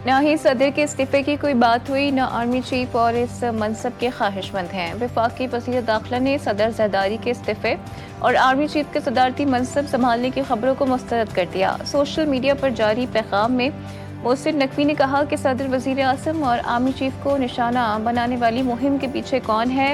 न ही सदर के इस्तीफे की कोई बात हुई, न आर्मी चीफ और इस मनसब के ख्वाहिशमंद हैं। वफाकी वज़ीर दाखिला ने सदर जरदारी के इस्तीफे और आर्मी चीफ के सदारती मनसब संभालने की खबरों को मुस्तरद कर दिया। सोशल मीडिया पर जारी पैगाम में मोहसिन नकवी ने कहा कि सदर, वज़ीर आज़म और आर्मी चीफ को निशाना बनाने वाली मुहिम के पीछे कौन है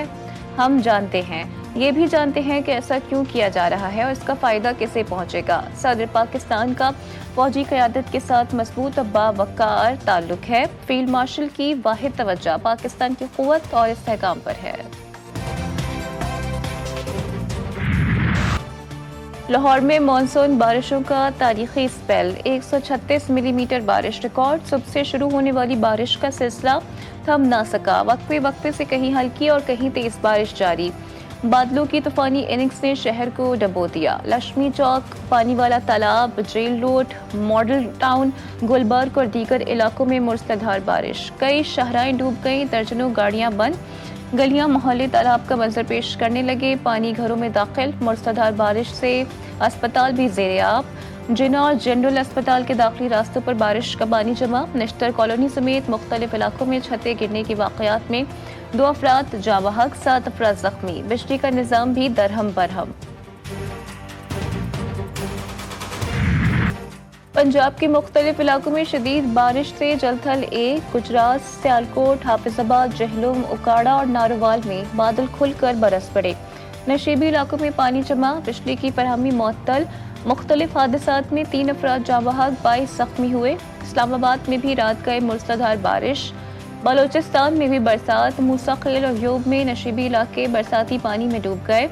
हम जानते हैं। ये भी जानते हैं कि ऐसा क्यों किया जा रहा है और इसका फ़ायदा किसे पहुंचेगा। सदर पाकिस्तान का फौजी क़यादत के साथ मजबूत और बावक़ार ताल्लुक है। फील्ड मार्शल की वाहिद तवज्जो पाकिस्तान की क़ुव्वत और इस्तेहकाम पर है। लाहौर में मानसून बारिशों का तारीखी स्पेल, 136 मिलीमीटर बारिश रिकॉर्ड। सुबह से शुरू होने वाली बारिश का सिलसिला थम ना सका। वक्फे वक्फे से कहीं हल्की और कहीं तेज बारिश जारी। बादलों की तूफानी इनिंग्स ने शहर को डबो दिया। लक्ष्मी चौक, पानी वाला तालाब, jail road, model town, Gulberg और दीगर इलाकों में मूसलाधार बारिश। कई शाहराएं डूब गईं, दर्जनों गाड़ियां बंद। गलियां मोहल्ले तालाब का मंजर पेश करने लगे। पानी घरों में दाखिल। मूसलाधार बारिश से अस्पताल भी ज़ेरे आब। जिना और जनरल अस्पताल के दाखिली रास्तों पर बारिश का पानी जमा। निश्तर कॉलोनी समेत मुख्तलिफ इलाकों में छतें गिरने की वाक़यात में 2 अफराद जाँ बहक, 7 अफराद जख्मी। बिजली का निज़ाम भी दरहम बरहम। पंजाब के मुख्तलिफ इलाकों में शदीद बारिश से जलथल गुजरात, सियालकोट, हाफिजाबाद, जहलुम, उकाड़ा और नारोवाल में बादल खुलकर बरस पड़े। नशीबी इलाकों में पानी जमा। बिजली की फरहमी मुअत्तल। मुख्तलिफ हादसात में 3 अफराद जाँ बहक, 22 जख्मी हुए। इस्लामाबाद में भी रात गए मूसलाधार बारिश। बलोचिस्तान में भी बरसात। मूसा खेल और योग में नशीबी इलाके बरसाती पानी में डूब गए।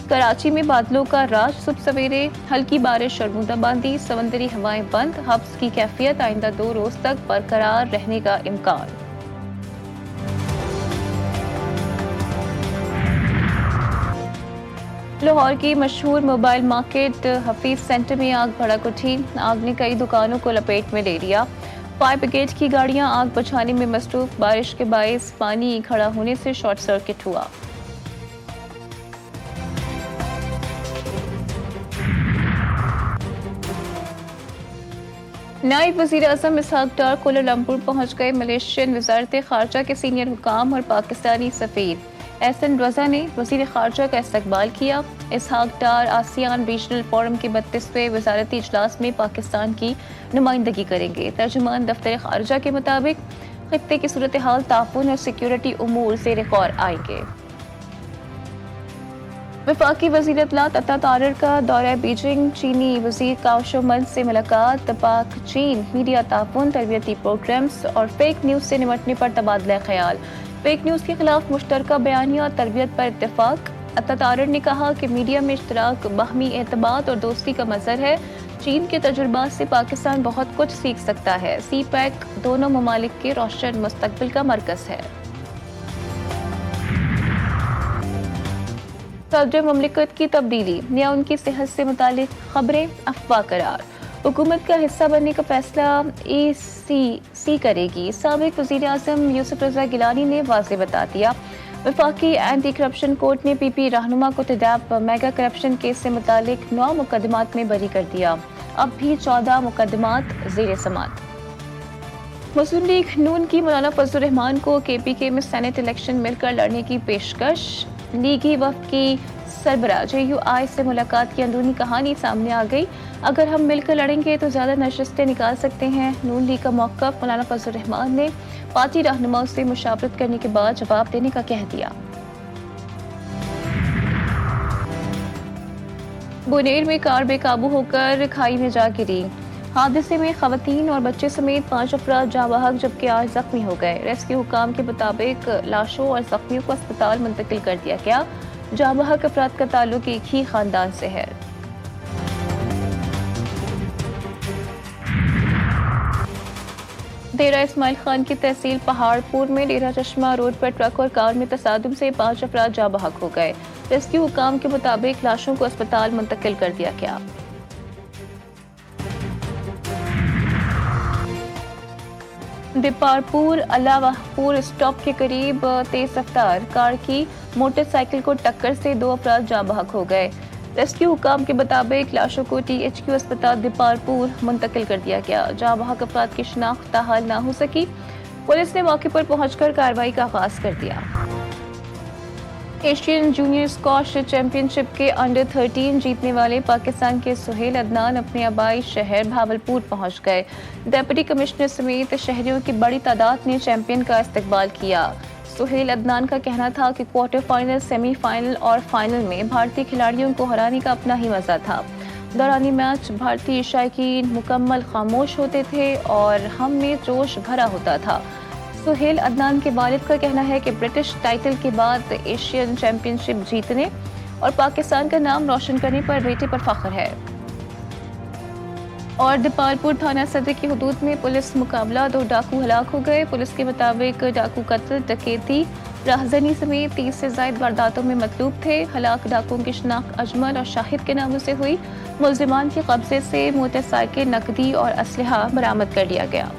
कराची में बादलों का राज। सुबह सवेरे हल्की बारिश और बूंदाबांदी। समंदरी हवाएं बंद। हब्स की कैफियत आइंदा 2 रोज तक बरकरार रहने का इम्कान। लाहौर की मशहूर मोबाइल मार्केट हफीज सेंटर में आग भड़क उठी। आग ने कई दुकानों को लपेट में ले लिया। फायर ब्रिगेड की गाड़ियां आग बुझाने में मसरूफ। बारिश के बायस पानी खड़ा होने से शॉर्ट सर्किट हुआ। नायब वज़ीर आज़म इसहाक डार कोलालमपुर पहुंच गए। मलेशियन वज़ारत ख़ारजा के सीनियर हुकाम और पाकिस्तानी सफ़ीर एहसन रज़ा ने वज़ीर ख़ारजा का इस्तकबाल किया। इसहाक डार आसियान रीजनल फोरम के 32वें वज़ारती इजलास में पाकिस्तान की नुमाइंदगी करेंगे। तर्जुमान दफ्तर ख़ारजा के मुताबिक खित्ते की सूरत हाल, ताउन और सिक्योरिटी उमूर ज़ेर गौर आएंगे। वफाकी वज़ीर इत्तलात अता तारर का दौरा बीजिंग। चीनी वज़ीर काओशोमन से मुलाकात। पाक चीन मीडिया ताउन, तरबियती प्रोग्राम्स और फेक न्यूज़ से निपटने पर तबादला ख्याल। फेक न्यूज़ के खिलाफ मुश्तरका बयानिया और तरबियत पर इत्तेफाक। अता तारर ने कहा कि मीडिया में इश्तराक बाहमी एतमाद और दोस्ती का मज़हर है। चीन के तजुर्बात से पाकिस्तान बहुत कुछ सीख सकता है। सी पैक दोनों ममालिक के रोशन मुस्तकबिल का मरकज़ है। सदर ममलिकत की तब्दीली या उनकी सेहत से मुतालिक खबरें अफवाह करार। हुकूमत का हिस्सा बनने का फैसला ACC करेगी। साबिक वज़ीर आज़म यूसुफ रज़ा गिलानी ने वाज़ेह बता दिया। वफाकी एंटी करप्शन कोर्ट ने PP रहनुमा को तदाब मेगा करप्शन केस से मुतालिक 9 मुकदमात में बरी कर दिया। अब भी 14 मुकदमात ज़ेर समात। मुस्लिम लीग नून की मौलाना फजलुर रहमान को KPK में सेनेट इलेक्शन मिलकर लड़ने की पेशकश। लीगी वफ़द की सरबराह JUI से मुलाकात की अंदरूनी कहानी सामने आ गई। अगर हम मिलकर लड़ेंगे तो ज़्यादा नशस्तें निकाल सकते हैं। नून लीग का मौक़िफ़ मौलाना फजलुर रहमान ने पार्टी रहनुमाओं से मुशावरत करने के बाद जवाब देने का कह दिया। बुनेर में कार बेकाबू होकर खाई में जा गिरी। हादसे में खवातीन और बच्चे समेत 5 अफराद जाँ बहक, जबकि 8 जख्मी हो गए। रेस्क्यू हुकाम के मुताबिक लाशों और जख्मियों को अस्पताल मुंतकिल कर दिया गया। जाँ बहक अफराद का ताल्लुक एक ही खानदान से है। डेरा इस्माइल खान की तहसील पहाड़पुर में डेरा चश्मा रोड पर ट्रक और कार में तसादुम से 5 अफराद जाँ बहक हो गए। रेस्क्यू हुकाम के मुताबिक लाशों को अस्पताल मुंतकिल कर दिया गया। दीपारपुर अलावाहपुर स्टॉप के करीब तेज रफ्तार कार की मोटरसाइकिल को टक्कर से 2 अफराद जाँ बहक हो गए। रेस्क्यू हुकाम के मुताबिक लाशों को THQ अस्पताल दीपालपुर मुंतकिल कर दिया गया, जहां वहां अफराद की शिनाख्त ताहाल ना हो सकी। पुलिस ने मौके पर पहुंचकर कार्रवाई का आगाज कर दिया। एशियन जूनियर स्क्वॉश चैंपियनशिप के अंडर 13 जीतने वाले पाकिस्तान के सुहेल अदनान अपने आबाई शहर भावलपुर पहुंच गए। डिप्टी कमिश्नर समेत शहरियों की बड़ी तादाद ने चैंपियन का इस्तकबाल किया। सुहेल अदनान का कहना था कि क्वार्टर फाइनल, सेमीफाइनल और फाइनल में भारतीय खिलाड़ियों को हराने का अपना ही मजा था। दौरानी मैच भारतीय शायकीन मुकम्मल खामोश होते थे और हम में जोश भरा होता था। सुहेल अदनान के वालिद का कहना है कि ब्रिटिश टाइटल के बाद एशियन चैंपियनशिप जीतने और पाकिस्तान का नाम रोशन करने पर बेटे पर फख्र है। और दीपालपुर थाना सदर की हदूद में पुलिस मुकाबला, 2 डाकू हलाक हो गए। पुलिस के मुताबिक डाकू कत्ल, डकैती, राहजनी समेत 30 से ज्यादा वारदातों में मतलूब थे। हलाक डाकुओं की शनाख्त अजमल और शाहिद के नामों से हुई। मुल्जिमान के कब्जे से मोटरसाइकिल, नकदी और असलहा बरामद कर लिया गया।